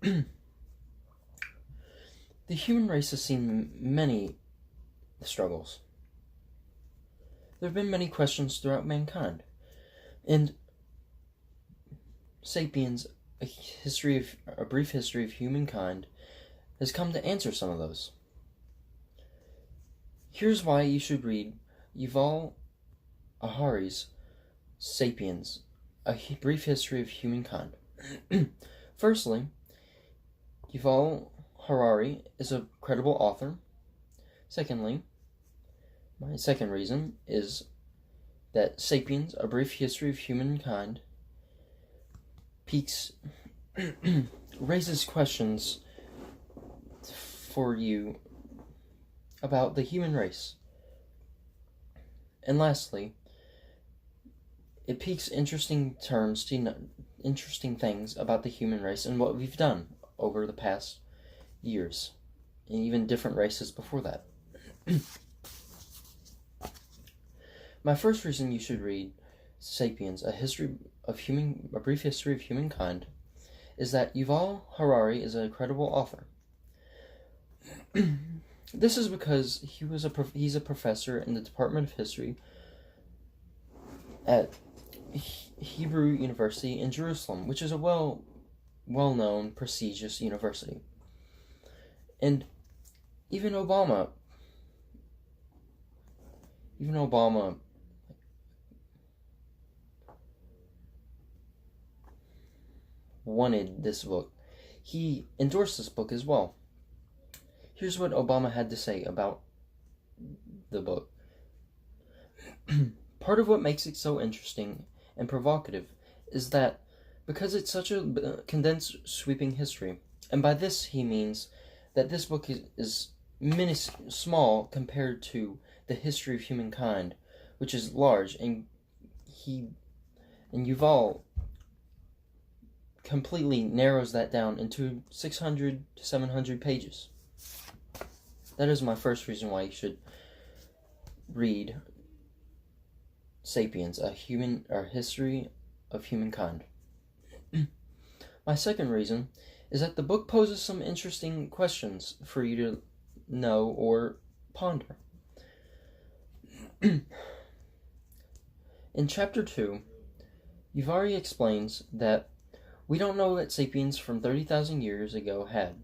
The human race has seen many struggles. There have been many questions throughout mankind, and Sapiens, a brief history of humankind, has come to answer some of those. Here's why you should read Yuval Harari's Sapiens, a brief history of humankind. Firstly, Yuval Harari is a credible author. Secondly, my second reason is that Sapiens, a brief history of humankind, raises questions for you about the human race. And lastly, it piques interesting things about the human race and what we've done over the past years, and even different races before that. My first reason you should read Sapiens, a brief history of humankind, is that Yuval Harari is a credible author. This is because he's a professor in the Department of History at Hebrew University in Jerusalem, which is a well-known, prestigious university. And even Obama wanted this book. He endorsed this book as well. Here's what Obama had to say about the book. Part of what makes it so interesting and provocative is that because it's such a condensed, sweeping history, and by this he means that this book is small compared to the history of humankind, which is large, and Yuval completely narrows that down into 600 to 700 pages. That is my first reason why you should read Sapiens, a history of humankind. My second reason is that the book poses some interesting questions for you to know or ponder. In Chapter 2, Yuvari explains that we don't know what Sapiens from 30,000 years ago had,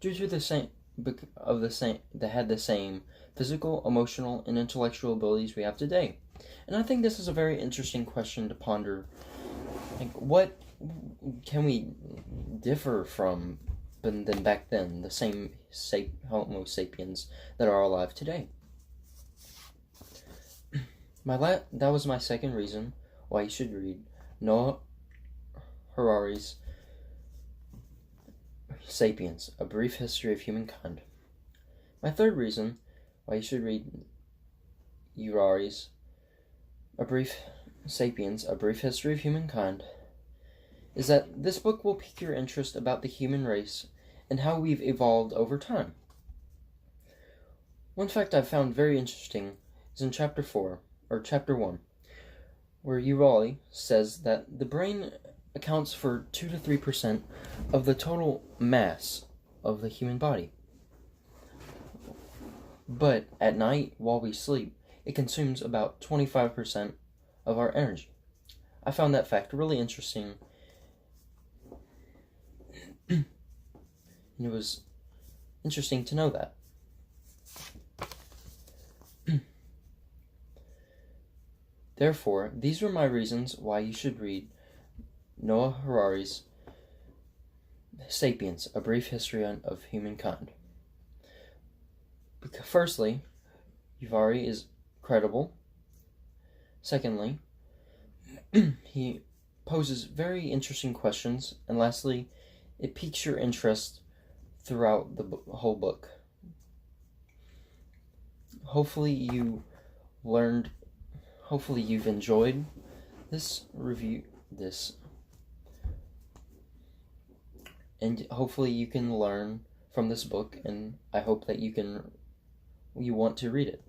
due to the same physical, emotional, and intellectual abilities we have today. And I think this is a very interesting question to ponder. Like, what can we differ from than back then, the same Homo sapiens that are alive today? That was my second reason why you should read Noah Harari's Sapiens, a brief history of humankind. My third reason why you should read Harari's Sapiens, a brief history of humankind, is that this book will pique your interest about the human race and how we've evolved over time. One fact I've found very interesting is in Chapter 1, where Urali says that the brain accounts for 2 to 3% of the total mass of the human body. But at night, while we sleep, it consumes about 25% of our energy. I found that fact really interesting. And it was interesting to know that. Therefore, these were my reasons why you should read Noah Harari's Sapiens, a brief history of humankind. Firstly, Harari is credible. Secondly, he poses very interesting questions. And lastly, it piques your interest throughout the whole book. Hopefully you've enjoyed this review, and hopefully you can learn from this book, and I hope that you want to read it.